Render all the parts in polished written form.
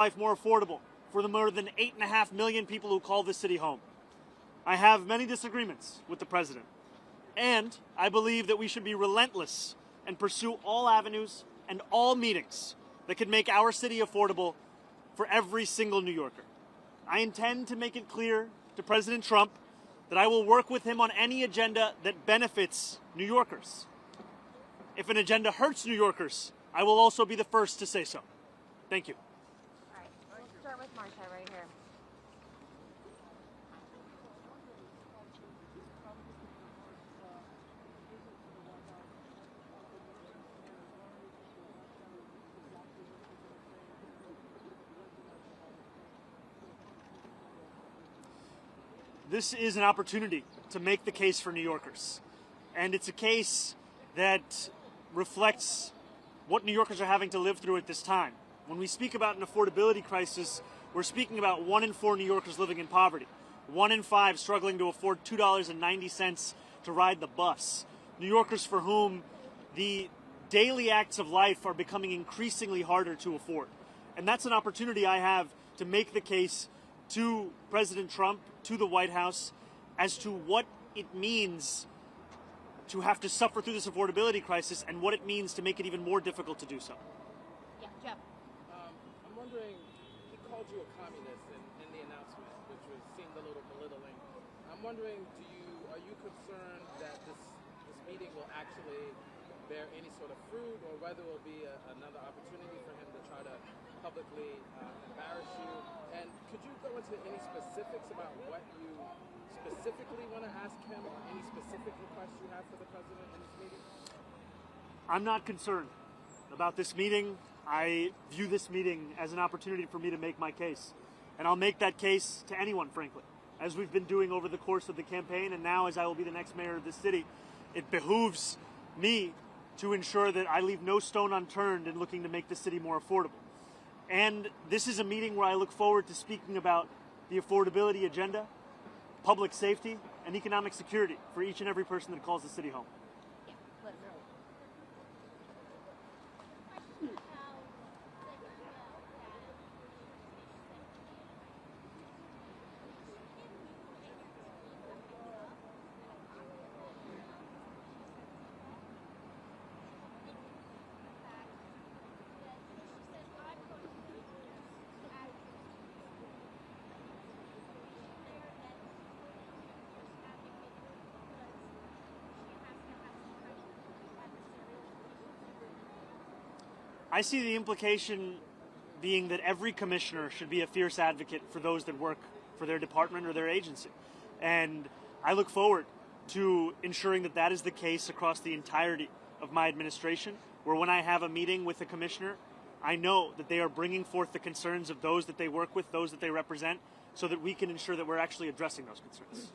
life more affordable for the more than 8.5 million people who call this city home. I have many disagreements with the president, and I believe that we should be relentless and pursue all avenues and all meetings that could make our city affordable for every single New Yorker. I intend to make it clear to President Trump that I will work with him on any agenda that benefits New Yorkers. If an agenda hurts New Yorkers, I will also be the first to say so. Thank you. All right, we'll start with Marcia right here. This is an opportunity to make the case for New Yorkers. And it's a case that reflects what New Yorkers are having to live through at this time. When we speak about an affordability crisis, we're speaking about 1 in 4 New Yorkers living in poverty, 1 in 5 struggling to afford $2.90 to ride the bus. New Yorkers for whom the daily acts of life are becoming increasingly harder to afford. And that's an opportunity I have to make the case to President Trump, to the White House, as to what it means to have to suffer through this affordability crisis and what it means to make it even more difficult to do so. Yeah, Jeff. I'm wondering, he called you a communist in the announcement, which seemed a little belittling. I'm wondering, are you concerned that this meeting will actually bear any sort of fruit, or whether it will be another opportunity for him to try to publicly embarrass you? And could you go into any specifics about what you specifically want to ask him, or any specific requests you have for the president in this meeting? I'm not concerned about this meeting. I view this meeting as an opportunity for me to make my case. And I'll make that case to anyone, frankly, as we've been doing over the course of the campaign, and now as I will be the next mayor of this city. It behooves me to ensure that I leave no stone unturned in looking to make the city more affordable. And this is a meeting where I look forward to speaking about the affordability agenda, public safety, and economic security for each and every person that calls the city home. Yeah, let's go. I see the implication being that every commissioner should be a fierce advocate for those that work for their department or their agency. And I look forward to ensuring that that is the case across the entirety of my administration, where when I have a meeting with a commissioner, I know that they are bringing forth the concerns of those that they work with, those that they represent, so that we can ensure that we're actually addressing those concerns.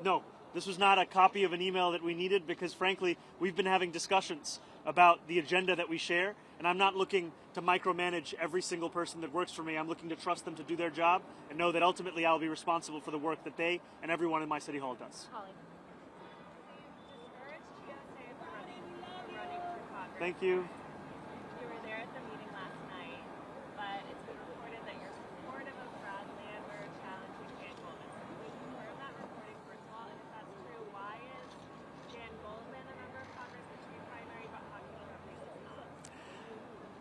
No, this was not a copy of an email that we needed because, frankly, we've been having discussions about the agenda that we share, and I'm not looking to micromanage every single person that works for me. I'm looking to trust them to do their job and know that ultimately I'll be responsible for the work that they and everyone in my city hall does. Holly. Thank you. You were there at the meeting last night, but it's been reported that you're supportive of Brad Lander challenging Dan Goldman. Can we confirm that reporting first of all? And if that's true, why is Dan Goldman a member of Congress that should be primary, but Joaquin Rodriguez not?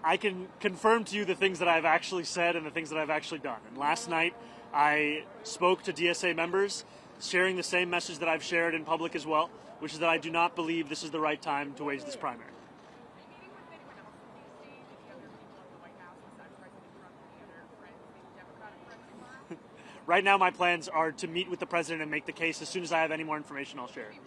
I can confirm to you the things that I've actually said and the things that I've actually done. And last night, I spoke to DSA members, sharing the same message that I've shared in public as well, which is that I do not believe this is the right time to wage this primary. Right now, my plans are to meet with the president and make the case. As soon as I have any more information, I'll share it.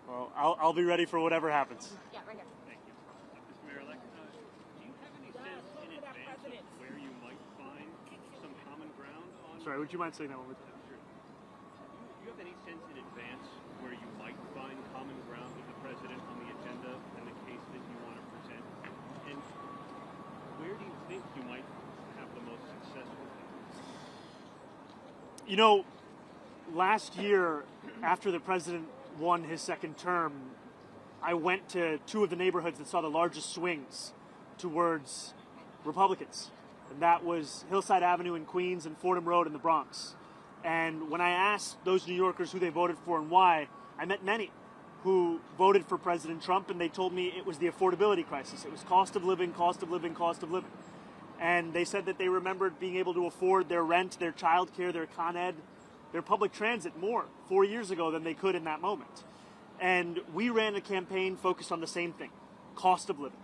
Well, I'll be ready for whatever happens. Yeah, right here. Thank you. Mr. Mayor-elect, do you have any sense in advance of where you might find some common ground on... Sorry, would you mind saying that one more time? Sure. Do you have any sense in advance where you might find common ground with the president on the agenda and the case that you want to present? And where do you think you might have the most success with it? You know, last year, after the president won his second term, I went to two of the neighborhoods that saw the largest swings towards Republicans. And that was Hillside Avenue in Queens and Fordham Road in the Bronx. And when I asked those New Yorkers who they voted for and why, I met many who voted for President Trump, and they told me it was the affordability crisis. It was cost of living, cost of living, cost of living. And they said that they remembered being able to afford their rent, their child care, their Con Ed, their public transit more 4 years ago than they could in that moment. And we ran a campaign focused on the same thing, cost of living.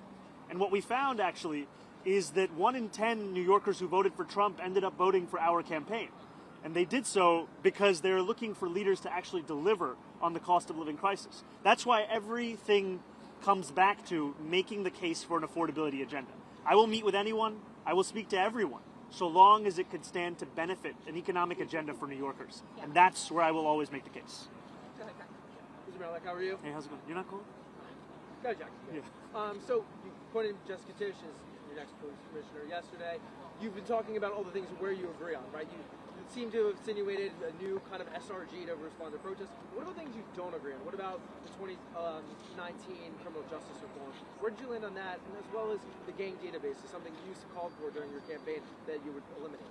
And what we found, actually, is that 1 in 10 New Yorkers who voted for Trump ended up voting for our campaign. And they did so because they're looking for leaders to actually deliver on the cost of living crisis. That's why everything comes back to making the case for an affordability agenda. I will meet with anyone, I will speak to everyone, so long as it could stand to benefit an economic agenda for New Yorkers. And that's where I will always make the case. Mr. Malik, how are you? Hey, how's it going? You're not cool? Go, Jack. Yeah. So you appointed Jessica Tisch as your next police commissioner yesterday. You've been talking about all the things where you agree on, right? You seem to have insinuated a new kind of SRG to respond to protests. What about things you don't agree on? What about the 2019 criminal justice reform? Where did you land on that? And as well as the gang database is something you called for during your campaign that you would eliminate.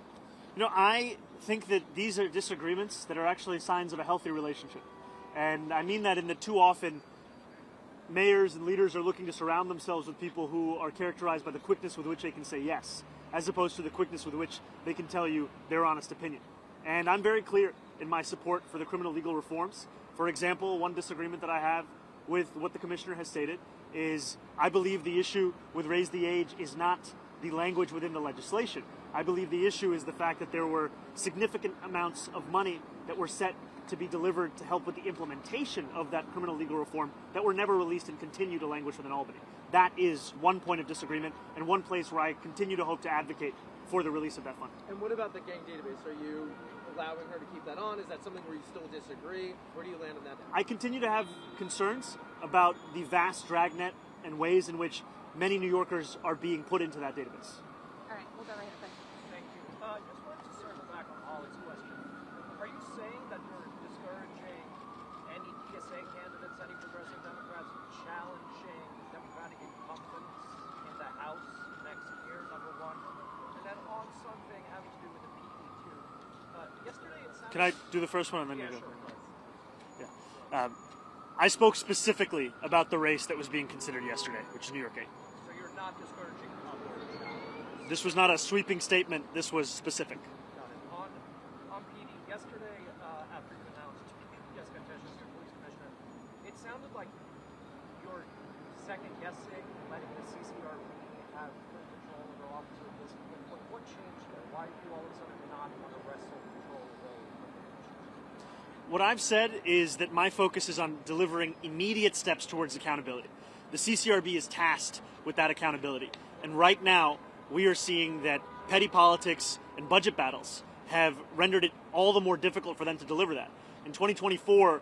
You know, I think that these are disagreements that are actually signs of a healthy relationship. And I mean that in that too often mayors and leaders are looking to surround themselves with people who are characterized by the quickness with which they can say yes, as opposed to the quickness with which they can tell you their honest opinion. And I'm very clear in my support for the criminal legal reforms. For example, one disagreement that I have with what the commissioner has stated is I believe the issue with raise the age is not the language within the legislation. I believe the issue is the fact that there were significant amounts of money that were set to be delivered to help with the implementation of that criminal legal reform that were never released and continue to languish within Albany. That is one point of disagreement and one place where I continue to hope to advocate for the release of that fund. And what about the gang database? Are you allowing her to keep that on? Is that something where you still disagree? Where do you land on that? I continue to have concerns about the vast dragnet and ways in which many New Yorkers are being put into that database. All right, we'll go right up there. Thank you. Just wanted to circle back on Holly's question. Are you saying that you're discouraging any PSA candidates, any progressive Democrats challenging Democratic incumbents in the House next year, number one? And then on something having to do with the PD2. Yesterday it sounded... Can I do the first one and then Yeah, you go? sure. Yeah. I spoke specifically about the race that was being considered yesterday, which is New York 8. So you're not discouraging others. This was not a sweeping statement. This was specific. Got it. On PD, yesterday after you announced Jessica Tisch as your police commissioner, it sounded like you're second-guessing letting the CCRB have full control over officer discipline. What changed there? Why do you all of a sudden not want to wrestle control away from the commissioner? What I've said is that my focus is on delivering immediate steps towards accountability. The CCRB is tasked with that accountability. And right now, we are seeing that petty politics and budget battles have rendered it all the more difficult for them to deliver that. In 2024,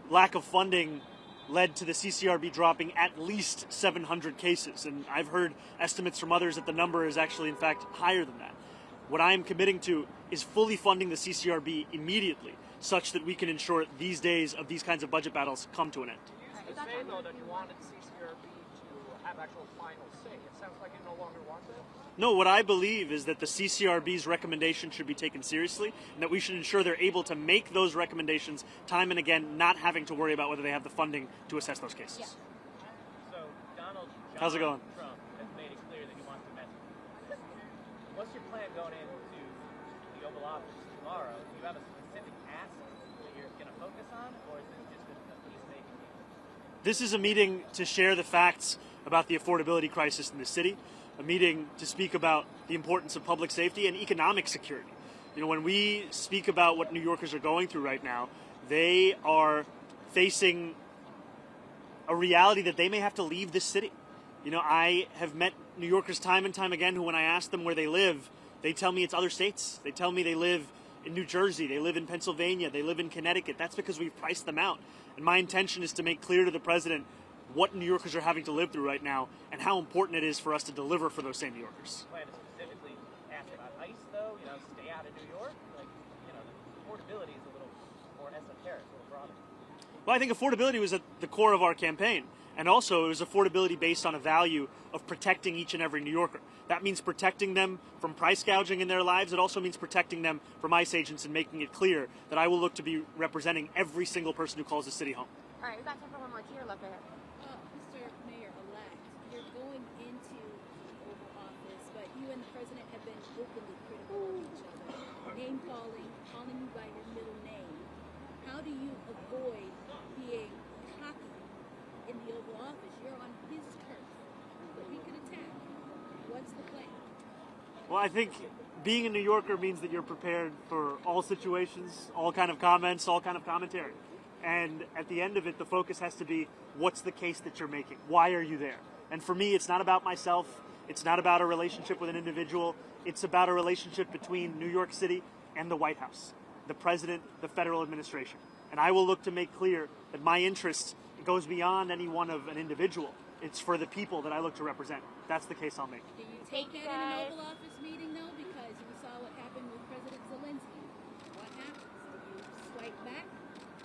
lack of funding led to the CCRB dropping at least 700 cases. And I've heard estimates from others that the number is actually, in fact, higher than that. What I am committing to is fully funding the CCRB immediately, such that we can ensure these days of these kinds of budget battles come to an end. You used to say, though, that you wanted CCRB to have actual final say. It sounds like you no longer want that. No, what I believe is that the CCRB's recommendation should be taken seriously, and that we should ensure they're able to make those recommendations time and again, not having to worry about whether they have the funding to assess those cases. Yeah. So Donald How's it going? Trump has made it clear that he wants to mess. What's your plan going into the Oval Office tomorrow? Do you have a specific ask that you're going to focus on, or is this just a peacemaking meeting? This is a meeting to share the facts about the affordability crisis in the city, a meeting to speak about the importance of public safety and economic security. You know, when we speak about what New Yorkers are going through right now, they are facing a reality that they may have to leave this city. You know, I have met New Yorkers time and time again who, when I ask them where they live, they tell me it's other states. They tell me they live in New Jersey, they live in Pennsylvania, they live in Connecticut. That's because we've priced them out. And my intention is to make clear to the president what New Yorkers are having to live through right now and how important it is for us to deliver for those same New Yorkers. Plan to specifically ask about ICE, though? You know, stay out of New York? Like, you know, the affordability is a little more esoteric, a little broader. Well, I think affordability was at the core of our campaign. And also, it was affordability based on a value of protecting each and every New Yorker. That means protecting them from price gouging in their lives. It also means protecting them from ICE agents and making it clear that I will look to be representing every single person who calls the city home. All right, we got time for one more tier left here. Mr. Mayor-elect, you're going into the Oval Office, but you and the president have been openly critical of each other, name-calling, calling you by your middle name. How do you avoid being cocky in the Oval Office? You're on his turf, but he could attack. What's the plan? Well, I think being a New Yorker means that you're prepared for all situations, all kind of comments, all kind of commentary. And at the end of it, the focus has to be, what's the case that you're making? Why are you there? And for me, it's not about myself. It's not about a relationship with an individual. It's about a relationship between New York City and the White House, the president, the federal administration. And I will look to make clear that my interest goes beyond any one of an individual. It's for the people that I look to represent. That's the case I'll make. Do you take that in an Oval Office meeting, though? Because we saw what happened with President Zelensky. What happens? Do you swipe back?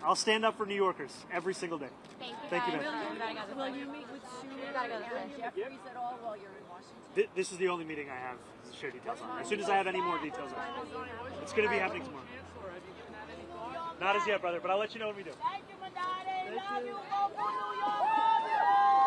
I'll stand up for New Yorkers every single day. Thank you, Thank you, guys. man. All right, we gotta go this way. Will you meet with Schumer We gotta go this way. and Jeffries at all while you're in Washington? This is the only meeting I have to share details on. As soon as I have any more details on it. It's going to be happening tomorrow. Not as yet, brother, but I'll let you know when we do. Thank you, Mamdani. Love you. Go for New York. Love you.